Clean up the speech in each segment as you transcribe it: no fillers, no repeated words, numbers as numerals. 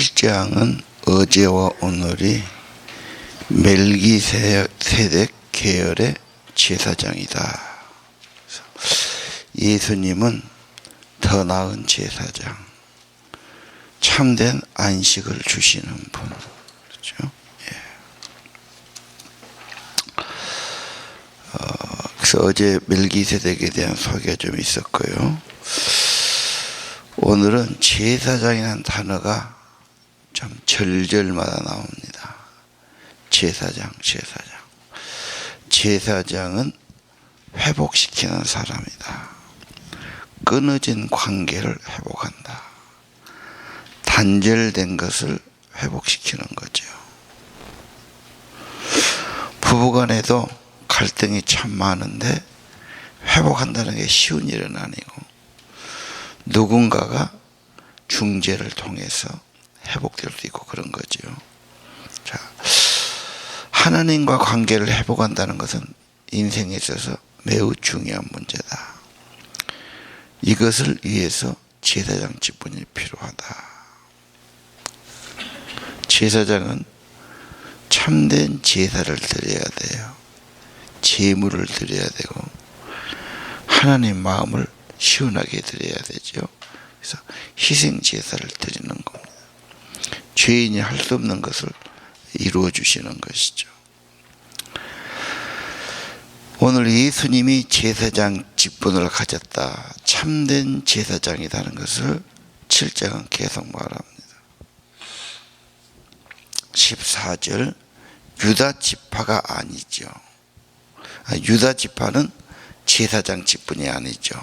7장은 어제와 오늘이 멜기세덱 계열의 제사장이다. 예수님은 더 나은 제사장, 참된 안식을 주시는 분. 그렇죠? 그래서 어제 멜기세덱에 대한 소개가 좀 있었고요. 오늘은 제사장이라는 단어가 좀 절절마다 나옵니다. 제사장. 제사장은 회복시키는 사람이다. 끊어진 관계를 회복한다. 단절된 것을 회복시키는 거죠. 부부간에도 갈등이 참 많은데 회복한다는 게 쉬운 일은 아니고 누군가가 중재를 통해서 회복될 수 있고 그런 거죠. 자, 하나님과 관계를 회복한다는 것은 인생에 있어서 매우 중요한 문제다. 이것을 위해서 제사장 직분이 필요하다. 제사장은 참된 제사를 드려야 돼요. 제물을 드려야 되고 하나님 마음을 시원하게 드려야 되죠. 그래서 희생 제사를 드리는 겁니다. 죄인이 할 수 없는 것을 이루어 주시는 것이죠. 오늘 예수님이 제사장 직분을 가졌다. 참된 제사장이라는 것을 7장은 계속 말합니다. 14절 유다 지파가 아니죠. 유다 지파는 제사장 직분이 아니죠.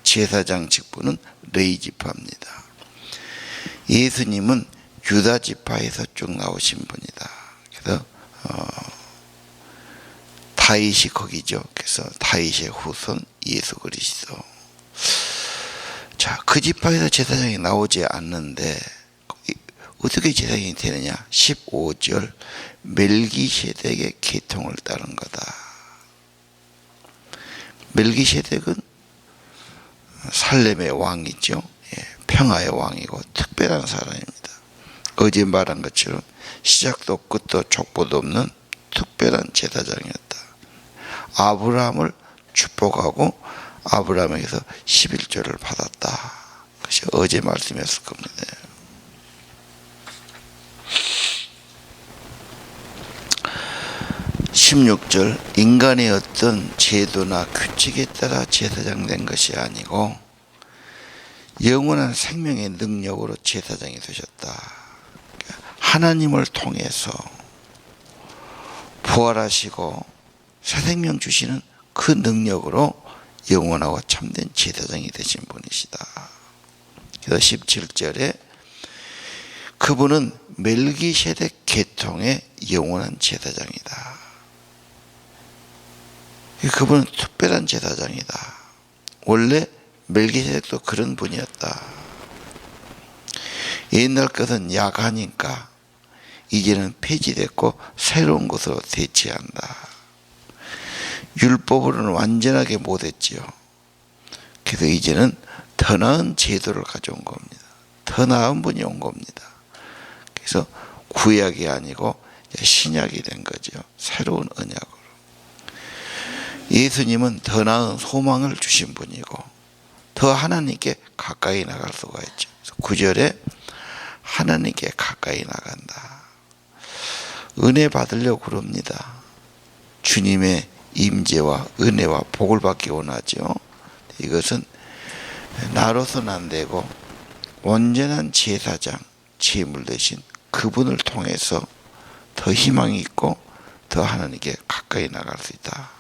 제사장 직분은 레위 지파입니다. 예수님은 유다 지파에서 쭉 나오신 분이다. 그래서 다윗이 거기죠. 그래서 다윗의 후손 예수 그리스도. 자, 그 지파에서 제사장이 나오지 않는데 어떻게 제사장이 되느냐? 15절 멜기세덱의 계통을 따른 거다. 멜기세덱은 살렘의 왕이죠. 평화의 왕이고 특별한 사람입니다. 어제 말한 것처럼 시작도 끝도 족보도 없는 특별한 제사장이었다. 아브라함을 축복하고 아브라함에게서 11조를 받았다. 그것이 어제 말씀이었을 겁니다. (16절) 인간의 어떤 제도나 규칙에 따라 제사장 된 것이 아니고 영원한 생명의 능력으로 제사장이 되셨다. 하나님을 통해서 부활하시고 새 생명 주시는 그 능력으로 영원하고 참된 제사장이 되신 분이시다. 그래서 17절에 그분은 멜기세덱 계통의 영원한 제사장이다. 그분은 특별한 제사장이다. 원래 멜기세덱도 그런 분이었다. 옛날 것은 약하니까 이제는 폐지됐고 새로운 것으로 대체한다. 율법으로는 완전하게 못했지요. 그래서 이제는 더 나은 제도를 가져온 겁니다. 더 나은 분이 온 겁니다. 그래서 구약이 아니고 신약이 된 거죠. 새로운 언약으로. 예수님은 더 나은 소망을 주신 분이고 더 하나님께 가까이 나갈 수가 있죠. 9절에 하나님께 가까이 나간다. 은혜 받으려고 그럽니다. 주님의 임재와 은혜와 복을 받기 원하죠. 이것은 나로서는 안 되고 온전한 제사장, 제물 대신 그분을 통해서 더 희망이 있고 더 하나님께 가까이 나갈 수 있다.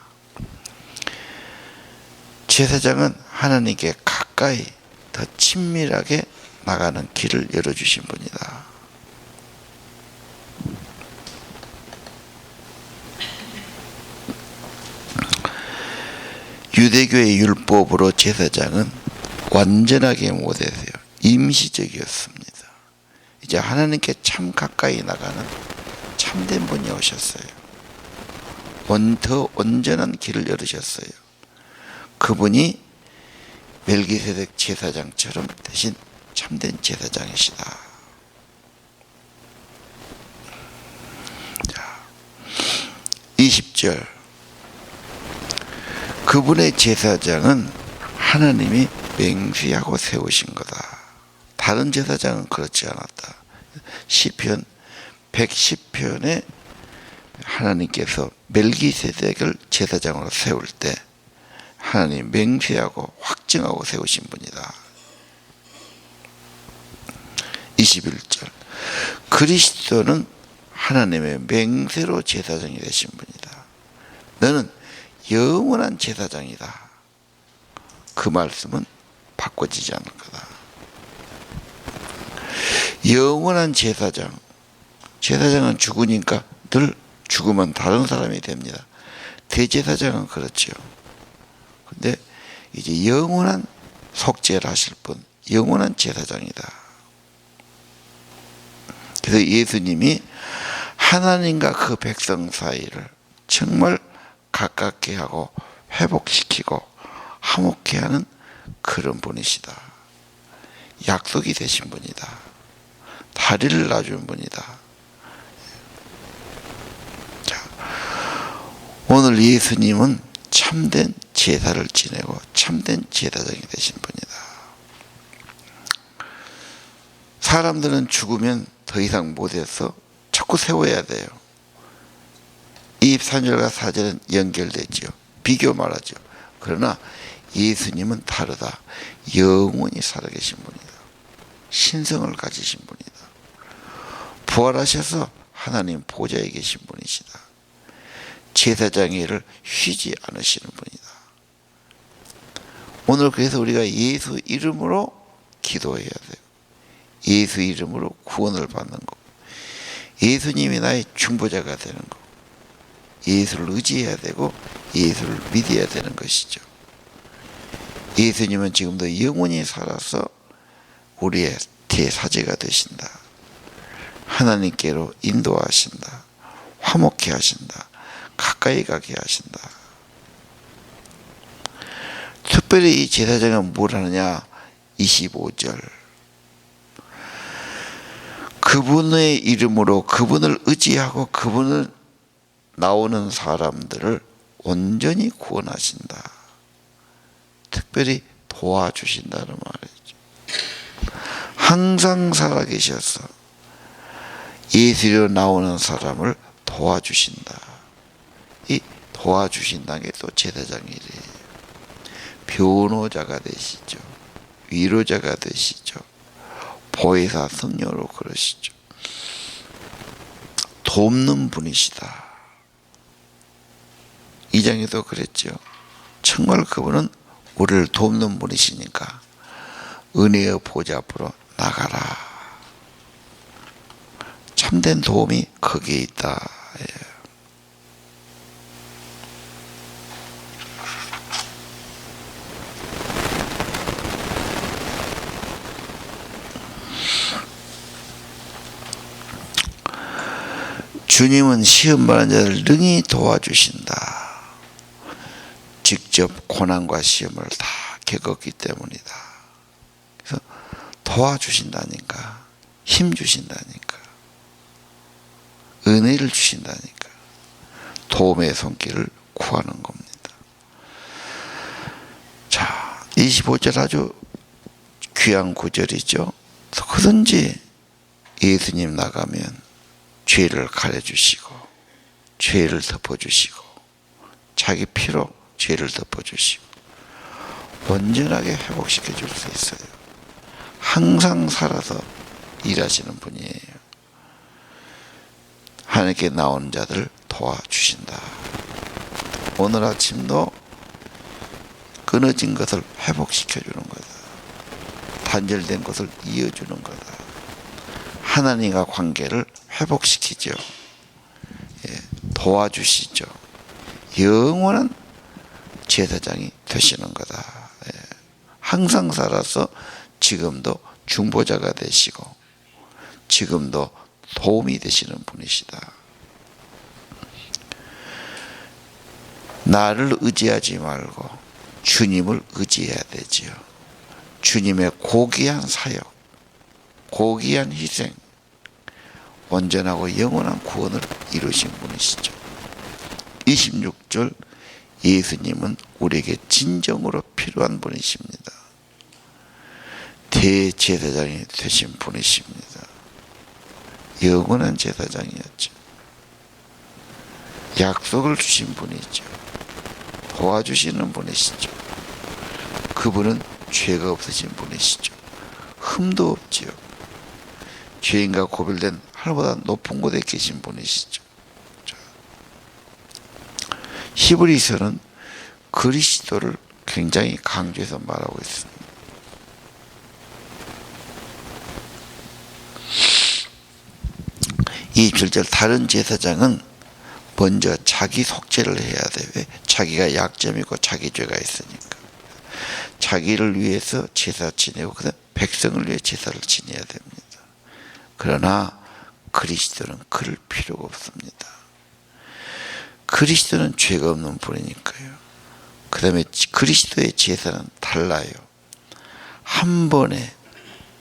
제사장은 하나님께 가까이 더 친밀하게 나가는 길을 열어주신 분이다. 유대교의 율법으로 제사장은 완전하게 못했어요. 임시적이었습니다. 이제 하나님께 참 가까이 나가는 참된 분이 오셨어요. 더 온전한 길을 열으셨어요. 그분이 멜기세덱 제사장처럼 대신 참된 제사장이시다. 20절 그분의 제사장은 하나님이 맹세하고 세우신 거다. 다른 제사장은 그렇지 않았다. 시편 110편에 하나님께서 멜기세덱을 제사장으로 세울 때 하나님 맹세하고 확증하고 세우신 분이다. 21절 그리스도는 하나님의 맹세로 제사장이 되신 분이다. 너는 영원한 제사장이다. 그 말씀은 바꿔지지 않을 거다. 영원한 제사장. 제사장은 죽으니까 늘 죽으면 다른 사람이 됩니다. 대제사장은 그렇죠. 근데 이제 영원한 속죄를 하실 분, 영원한 제사장이다. 그래서 예수님이 하나님과 그 백성 사이를 정말 가깝게 하고 회복시키고 화목케 하는 그런 분이시다. 약속이 되신 분이다. 다리를 놔준 분이다. 자, 오늘 예수님은 참된 제사를 지내고 참된 제사장이 되신 분이다. 사람들은 죽으면 더 이상 못해서 자꾸 세워야 돼요. 23절과 4절은 연결되죠. 비교 말하죠. 그러나 예수님은 다르다. 영원히 살아계신 분이다. 신성을 가지신 분이다. 부활하셔서 하나님 보좌에 계신 분이시다. 제사장의 일을 쉬지 않으시는 분이다. 오늘 그래서 우리가 예수 이름으로 기도해야 돼요. 예수 이름으로 구원을 받는 것. 예수님이 나의 중보자가 되는 것. 예수를 의지해야 되고 예수를 믿어야 되는 것이죠. 예수님은 지금도 영원히 살아서 우리의 대사제가 되신다. 하나님께로 인도하신다. 화목케 하신다. 가까이 가게 하신다. 특별히 이 제사장은 뭘 하느냐? 25절 그분의 이름으로 그분을 의지하고 그분을 나오는 사람들을 온전히 구원하신다. 특별히 도와주신다는 말이죠. 항상 살아계셔서 예수로 나오는 사람을 도와주신다. 이 도와주신다는 게 또 제사장 일이에요. 변호자가 되시죠. 위로자가 되시죠. 보혜사 성령으로 그러시죠. 돕는 분이시다. 2장에도 그랬죠. 정말 그분은 우리를 돕는 분이시니까 은혜의 보좌 앞으로 나가라. 참된 도움이 거기에 있다. 예. 주님은 시험 받는 자를 능히 도와주신다. 직접 고난과 시험을 다 겪었기 때문이다. 그래서 도와주신다니까, 힘 주신다니까, 은혜를 주신다니까, 도움의 손길을 구하는 겁니다. 자, 25절 아주 귀한 구절이죠. 그든지 예수님 나가면 죄를 가려주시고 죄를 덮어주시고 자기 피로 죄를 덮어주시고 온전하게 회복시켜 줄 수 있어요. 항상 살아서 일하시는 분이에요. 하나님께 나오는 자들을 도와주신다. 오늘 아침도 끊어진 것을 회복시켜 주는 거다. 단절된 것을 이어주는 거다. 하나님과 관계를 회복시키죠. 예, 도와주시죠. 영원한 제사장이 되시는 거다. 예, 항상 살아서 지금도 중보자가 되시고 지금도 도움이 되시는 분이시다. 나를 의지하지 말고 주님을 의지해야 되지요. 주님의 고귀한 사역, 고귀한 희생, 온전하고 영원한 구원을 이루신 분이시죠. 26절 예수님은 우리에게 진정으로 필요한 분이십니다. 대제사장이 되신 분이십니다. 영원한 제사장이었죠. 약속을 주신 분이죠. 도와주시는 분이시죠. 그분은 죄가 없으신 분이시죠. 흠도 없지요. 죄인과 고별된 하늘보다 높은 곳에 계신 분이시죠. 히브리서는 그리스도를 굉장히 강조해서 말하고 있습니다. 이 27절 다른 제사장은 먼저 자기 속죄를 해야 돼. 왜? 자기가 약점이고 자기 죄가 있으니까. 자기를 위해서 제사 지내고 그다음 백성을 위해 제사를 지내야 됩니다. 그러나 그리스도는 그럴 필요가 없습니다. 그리스도는 죄가 없는 분이니까요. 그 다음에 그리스도의 제사는 달라요. 한 번에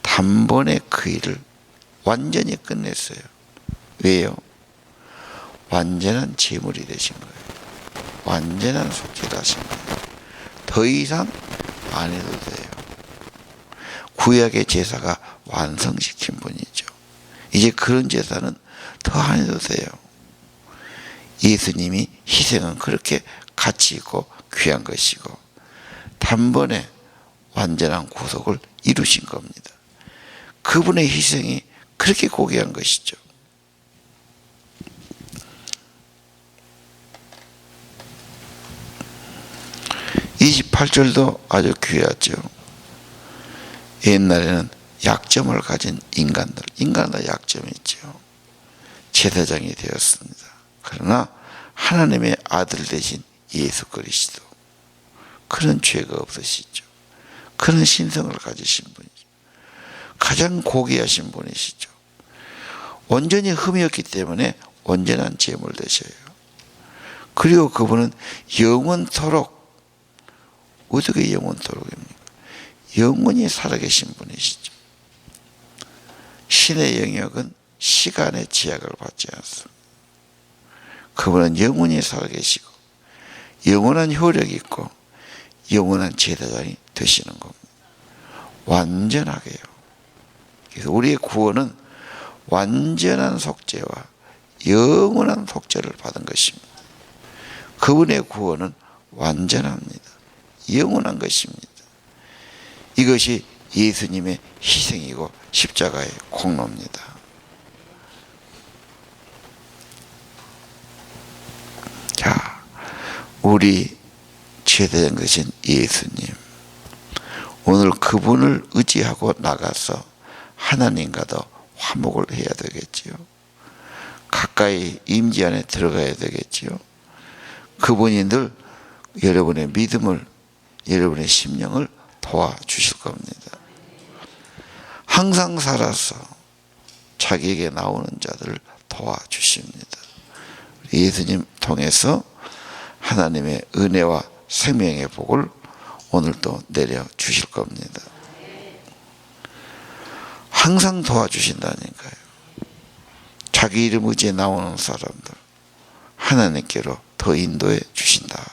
단번에 그 일을 완전히 끝냈어요. 왜요? 완전한 제물이 되신 거예요. 완전한 속죄를 하신 거예요. 더 이상 안 해도 돼요. 구약의 제사가 완성시킨 분이죠. 이제 그런 제사는 더 안 해도 돼요. 예수님이 희생은 그렇게 가치 있고 귀한 것이고 단번에 완전한 구속을 이루신 겁니다. 그분의 희생이 그렇게 고귀한 것이죠. 28절도 아주 귀하죠. 옛날에는 약점을 가진 인간들 약점이 있죠. 제사장이 되었습니다. 그러나 하나님의 아들 되신 예수 그리스도, 그런 죄가 없으시죠. 그런 신성을 가지신 분이죠. 가장 고귀하신 분이시죠. 온전히 흠이 없기 때문에 온전한 제물 되셔요. 그리고 그분은 영원토록, 어떻게 영원토록입니까? 영원히 살아계신 분이시죠. 신의 영역은 시간의 제약을 받지 않습니다. 그분은 영원히 살아계시고 영원한 효력이 있고 영원한 제사장이 되시는 겁니다. 완전하게요. 그래서 우리의 구원은 완전한 속죄와 영원한 속죄를 받은 것입니다. 그분의 구원은 완전합니다. 영원한 것입니다. 이것이 예수님의 희생이고 십자가의 공로입니다. 자, 우리 제사장 되신 예수님, 오늘 그분을 의지하고 나가서 하나님과도 화목을 해야 되겠지요. 가까이 임재 안에 들어가야 되겠지요. 그분이 늘 여러분의 믿음을, 여러분의 심령을 도와주실 겁니다. 항상 살아서 자기에게 나오는 자들을 도와주십니다. 예수님 통해서 하나님의 은혜와 생명의 복을 오늘도 내려주실 겁니다. 항상 도와주신다니까요. 자기 이름 의지에 나오는 사람들 하나님께로 더 인도해 주신다.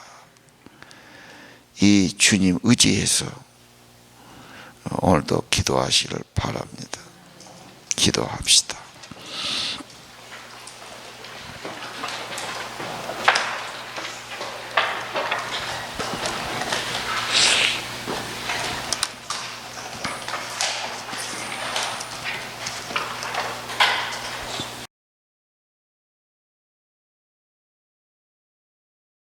이 주님 의지해서 오늘도 기도하시길 바랍니다. 기도합시다.